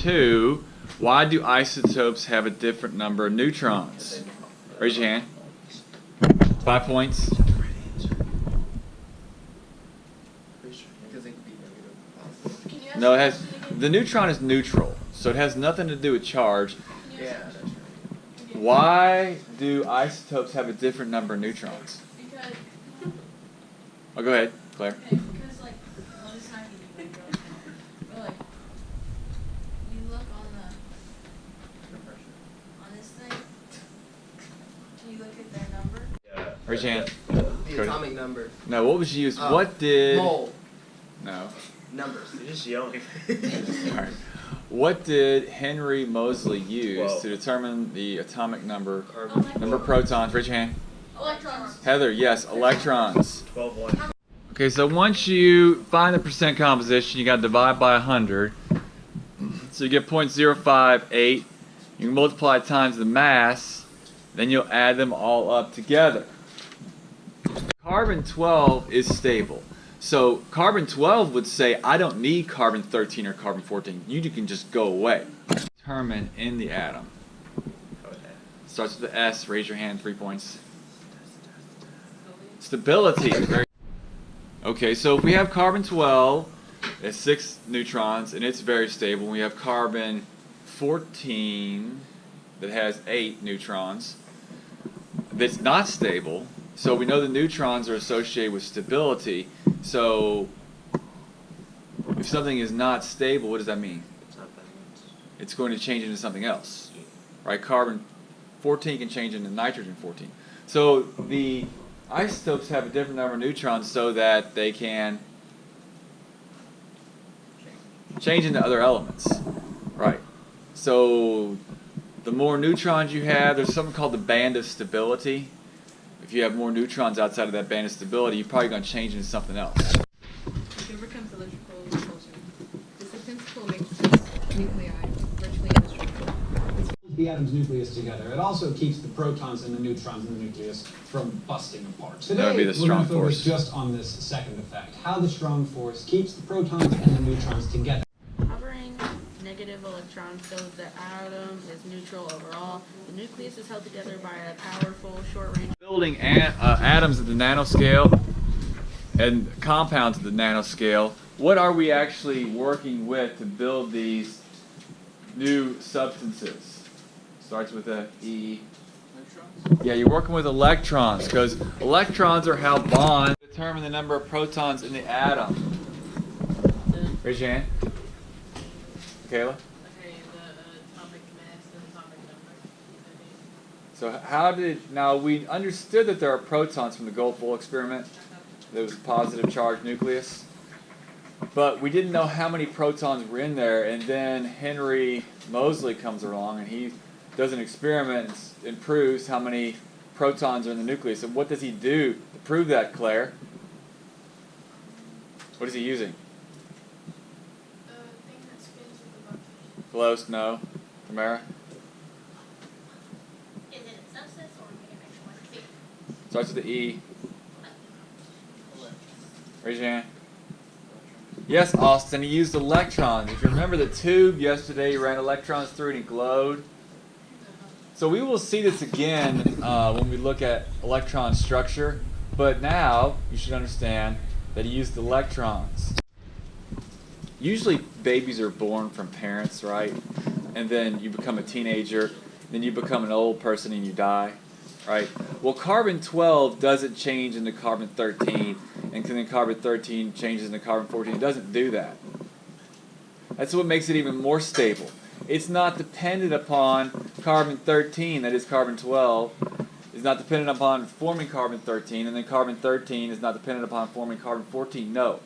2, why do isotopes have a different number of neutrons? Raise your hand. 5 points. No, it has, the neutron is neutral, so it has nothing to do with charge. Yeah, that's right. Why do isotopes have a different number of neutrons? Because. Oh, go ahead, Claire. Okay, because like, well, it's not gonna be like, but like, you look on this thing. Can you look at their number? Yeah. Raise your hand. The atomic number. No, what was used? What did? Mole. No. Numbers. You're just yelling. All right. What did Henry Moseley use Whoa. to determine the atomic number Carbon. number of protons? Raise your hand. Electrons. Heather, yes, electrons. 12-1. Okay, so once you find the percent composition, you got to divide by 100. So you get 0.058. You can multiply it times the mass, then you'll add them all up together. Carbon 12 is stable. So carbon 12 would say, I don't need carbon 13 or carbon 14. You can just go away. Determine in the atom. Starts with the S. Raise your hand. 3 points. Stability. Okay, so if we have carbon 12, it has 6 neutrons, and it's very stable. We have carbon 14 that has 8 neutrons. That's not stable. So we know the neutrons are associated with stability. So if something is not stable, what does that mean? It's going to change into something else. Right? Carbon 14 can change into nitrogen 14. So the isotopes have a different number of neutrons so that they can change into other elements. Right. So the more neutrons you have, there's something called the band of stability. If you have more neutrons outside of that band of stability, you're probably going to change into something else. Whichever comes electrical repulsion. This principle makes this nuclei virtually indestructible. The atom's nucleus together. It also keeps the protons and the neutrons in the nucleus from busting apart. Today, That would be the strong we're going to focus force. just on this second effect, how the strong force keeps the protons and the neutrons together. Hovering negative electrons, so the atom is neutral overall. The nucleus is held together by a powerful short-range. Building atoms at the nanoscale and compounds at the nanoscale, what are we actually working with to build these new substances? Starts with a E. Electrons? Yeah, you're working with electrons because electrons are how bonds determine the number of protons in the atom. Raise your hand. Kayla? Okay, the atomic mass and atomic number. So how did, now we understood that there are protons from the Goldfull experiment. There was a positive charged nucleus. But we didn't know how many protons were in there, and then Henry Moseley comes along and he does an experiment and proves how many protons are in the nucleus. And what does he do to prove that, Claire? What is he using? The thing that spins with the bucket. Close, no. Tamara? Is it a substance or an actual thing? Starts with the E. Raise your hand. Yes, Austin, he used electrons. If you remember the tube yesterday, you ran electrons through it and it glowed. So we will see this again when we look at electron structure, but now you should understand that he used electrons. Usually babies are born from parents, right? And then you become a teenager, then you become an old person and you die, right? Well, carbon 12 doesn't change into carbon 13, and then carbon 13 changes into carbon 14. It doesn't do that. That's what makes it even more stable. It's not dependent upon carbon 13, that is carbon 12, is not dependent upon forming carbon 13, and then carbon 13 is not dependent upon forming carbon 14. No.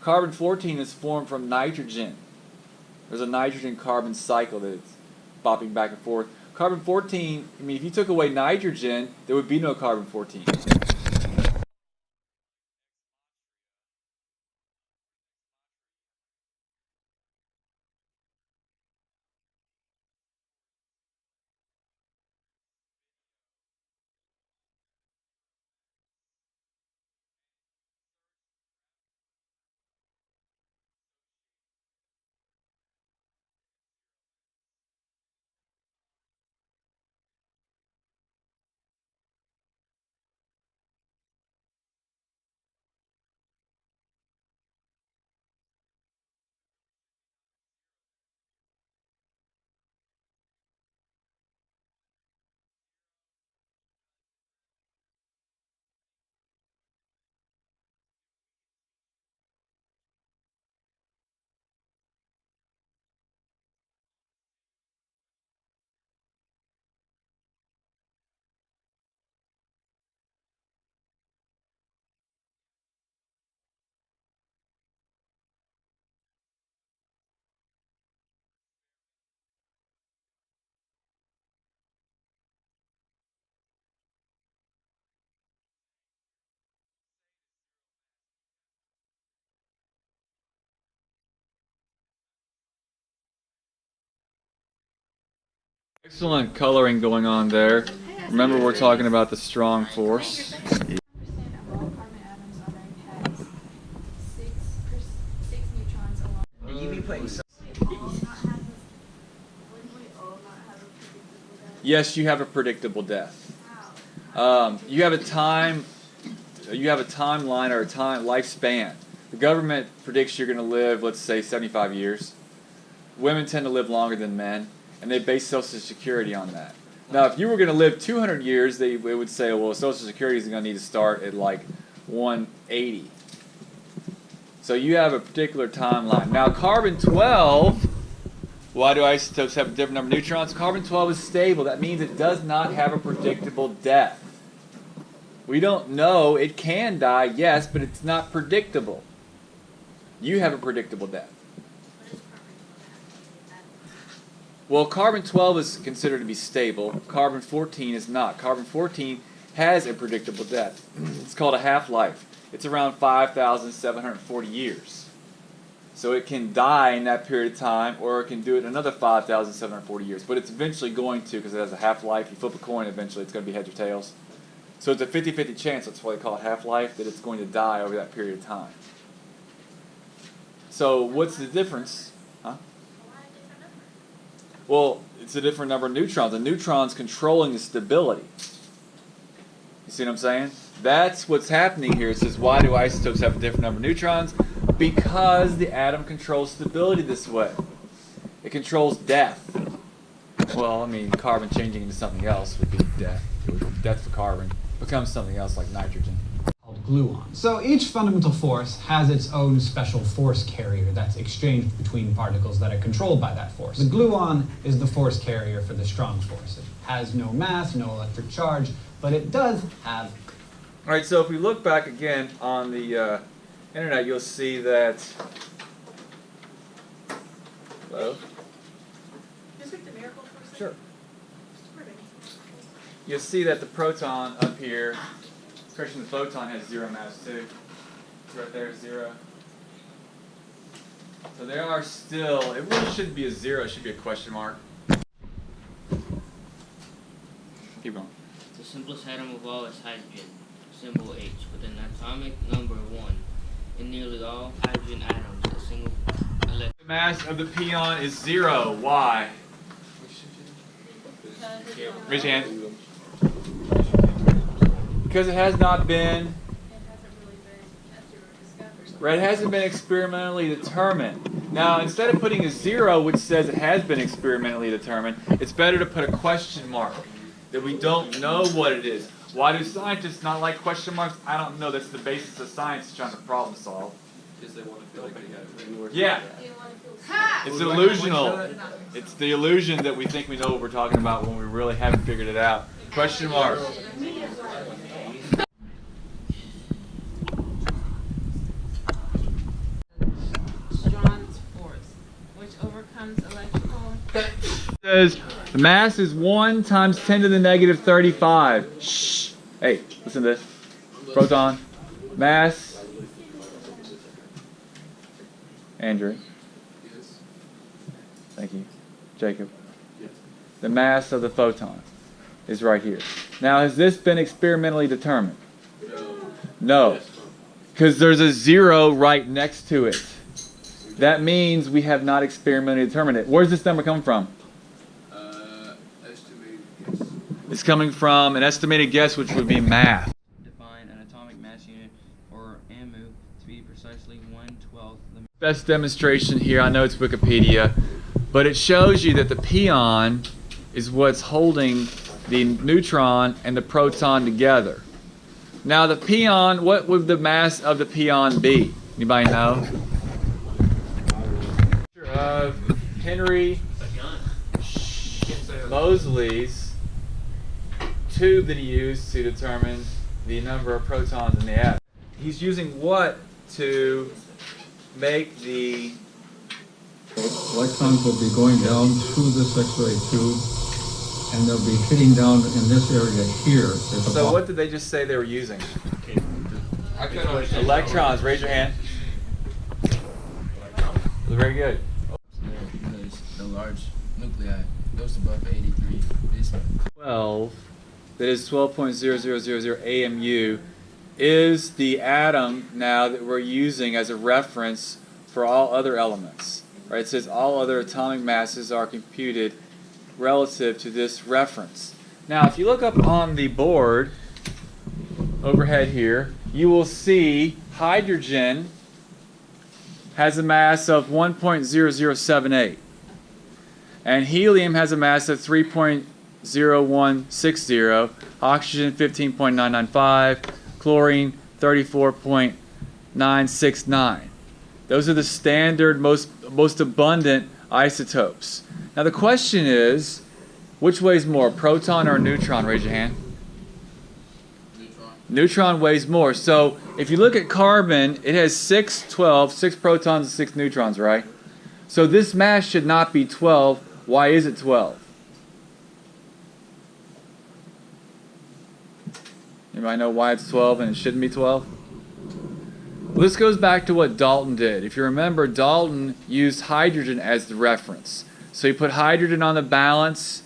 Carbon 14 is formed from nitrogen. There's a nitrogen-carbon cycle that's bopping back and forth. Carbon 14, I mean, if you took away nitrogen, there would be no carbon 14. Excellent coloring going on there. Remember, we're talking about the strong force. 10% of all carbon atoms on Earth has six neutrons alone. You be putting some. Yes, you have a predictable death. You have a timeline or a lifespan. The government predicts you're going to live, let's say, 75 years. Women tend to live longer than men, and they base Social Security on that. Now, if you were going to live 200 years, they would say, well, Social Security is going to need to start at like 180. So you have a particular timeline. Now, carbon-12, why do isotopes have a different number of neutrons? Carbon-12 is stable. That means it does not have a predictable death. We don't know. It can die, yes, but it's not predictable. You have a predictable death. Well, carbon-12 is considered to be stable. Carbon-14 is not. Carbon-14 has a predictable death. It's called a half-life. It's around 5,740 years. So it can die in that period of time, or it can do it another 5,740 years. But it's eventually going to, because it has a half-life. You flip a coin, eventually it's going to be heads or tails. So it's a 50-50 chance, that's why they call it half-life, that it's going to die over that period of time. So what's the difference? Huh? Well, it's a different number of neutrons. The neutron's controlling the stability. You see what I'm saying? That's what's happening here. It says, why do isotopes have a different number of neutrons? Because the atom controls stability this way. It controls death. Well, I mean, carbon changing into something else would be death. It would be death for carbon. Becomes something else like nitrogen. Called gluon. So each fundamental force has its own special force carrier that's exchanged between particles that are controlled by that force. The gluon is the force carrier for the strong force. It has no mass, no electric charge, but it does have... All right, so if we look back again on the internet, you'll see that... Hello? Just like the miracle force? Sure. You'll see that the proton up here, especially the photon, has zero mass too. It's right there, 0. So there are still, it really shouldn't be a 0, it should be a question mark. Keep going. The simplest atom of all is hydrogen, symbol H, with an atomic number 1. In nearly all hydrogen atoms, a single electron. The mass of the Pion is 0. Why? Raise your hand. Because it has not been, right, it hasn't been experimentally determined. Now, instead of putting a 0, which says it has been experimentally determined, it's better to put a question mark, that we don't know what it is. Why do scientists not like question marks? I don't know. That's the basis of science, trying to problem solve. Because they want to feel like they got it. Yeah. It's illusional. It's the illusion that we think we know what we're talking about when we really haven't figured it out. Question mark. Strong force, which overcomes electrical. It says the mass is 1 times 10 to the negative 35. Shh. Hey, listen to this. Proton. Mass. Andrew. Yes. Thank you. Jacob. Yes. The mass of the photon is right here. Now, has this been experimentally determined? No. Because there's a 0 right next to it. That means we have not experimentally determined it. Where's this number come from? Estimated guess. It's coming from an estimated guess, which would be math. Define an atomic mass unit, or AMU, to be precisely 1/12 the Best demonstration here, I know it's Wikipedia, but it shows you that the pion is what's holding the neutron and the proton together. Now the pion, what would the mass of the pion be? Anybody know? Of Henry Moseley's tube that he used to determine the number of protons in the atom. He's using what to make the... Electrons will be going down through this X-ray tube, and they'll be hitting down in this area here. So what did they just say they were using? Electrons. Raise your hand. Very good. Because the large nuclei goes above 83. This 12, that is 12.0000 AMU, is the atom now that we're using as a reference for all other elements. Right? It says all other atomic masses are computed relative to this reference. Now, if you look up on the board overhead here, you will see hydrogen has a mass of 1.0078, and helium has a mass of 3.0160, oxygen 15.995, chlorine 34.969. Those are the standard, most abundant isotopes. Now the question is, which weighs more, proton or neutron? Raise your hand. Neutron weighs more. So if you look at carbon, it has 6 protons and 6 neutrons, right? So this mass should not be 12. Why is it 12? Anybody know why it's 12 and it shouldn't be 12? Well, this goes back to what Dalton did. If you remember, Dalton used hydrogen as the reference. So he put hydrogen on the balance,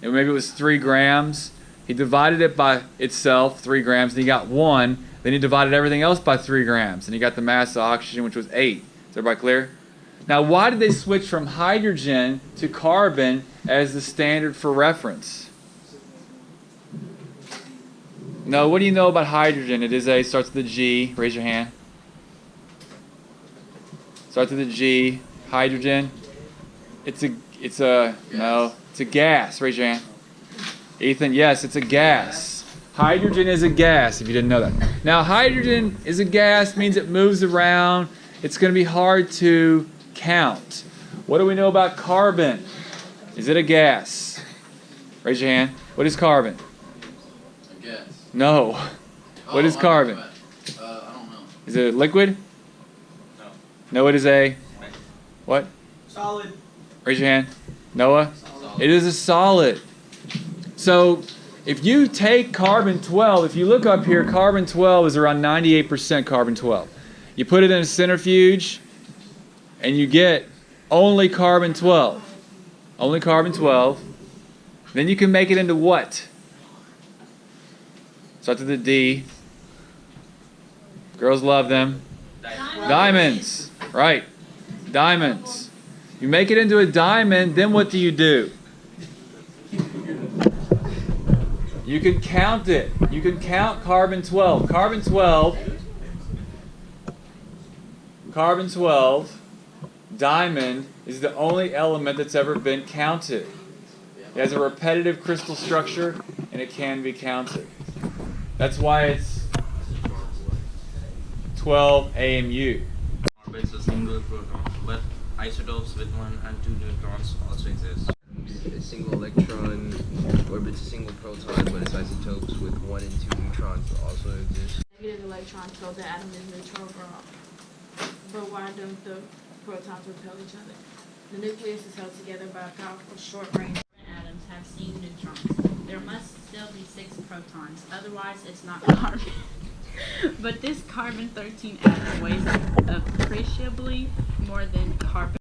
and maybe it was 3 grams. He divided it by itself, 3 grams, and he got 1. Then he divided everything else by 3 grams, and he got the mass of oxygen, which was 8. Is everybody clear? Now, why did they switch from hydrogen to carbon as the standard for reference? No, what do you know about hydrogen? It is starts with a G. Raise your hand. Starts with a G. Hydrogen. It's a gas. Raise your hand. Ethan, yes, it's a gas. Hydrogen is a gas, if you didn't know that. Now, hydrogen is a gas, means it moves around. It's going to be hard to count. What do we know about carbon? Is it a gas? Raise your hand. What is carbon? I guess. No. What is carbon? I don't know. Is it a liquid? No. No, it is a... What? Solid. Raise your hand. Noah? Solid. It is a solid. So if you take carbon-12, if you look up here, carbon-12 is around 98% carbon-12. You put it in a centrifuge, and you get only carbon-12. Only carbon-12. Then you can make it into what? Starts with a D. Girls love them. Diamonds. Right. Diamonds. You make it into a diamond, then what do? You can count it. You can count carbon-12. Carbon-12, diamond, is the only element that's ever been counted. It has a repetitive crystal structure, and it can be counted. That's why it's 12 AMU. Orbits a single proton, but isotopes with 1 and 2 neutrons also exist. A single electron orbits a single proton, but its isotopes with 1 and 2 neutrons also exist. Negative electrons tell the atom is neutral overall. But why don't the protons repel each other? The nucleus is held together by a powerful short-range. Atoms have seen neutrons. There must still be 6 protons, otherwise it's not carbon. But this carbon-13 atom weighs appreciably more than carbon.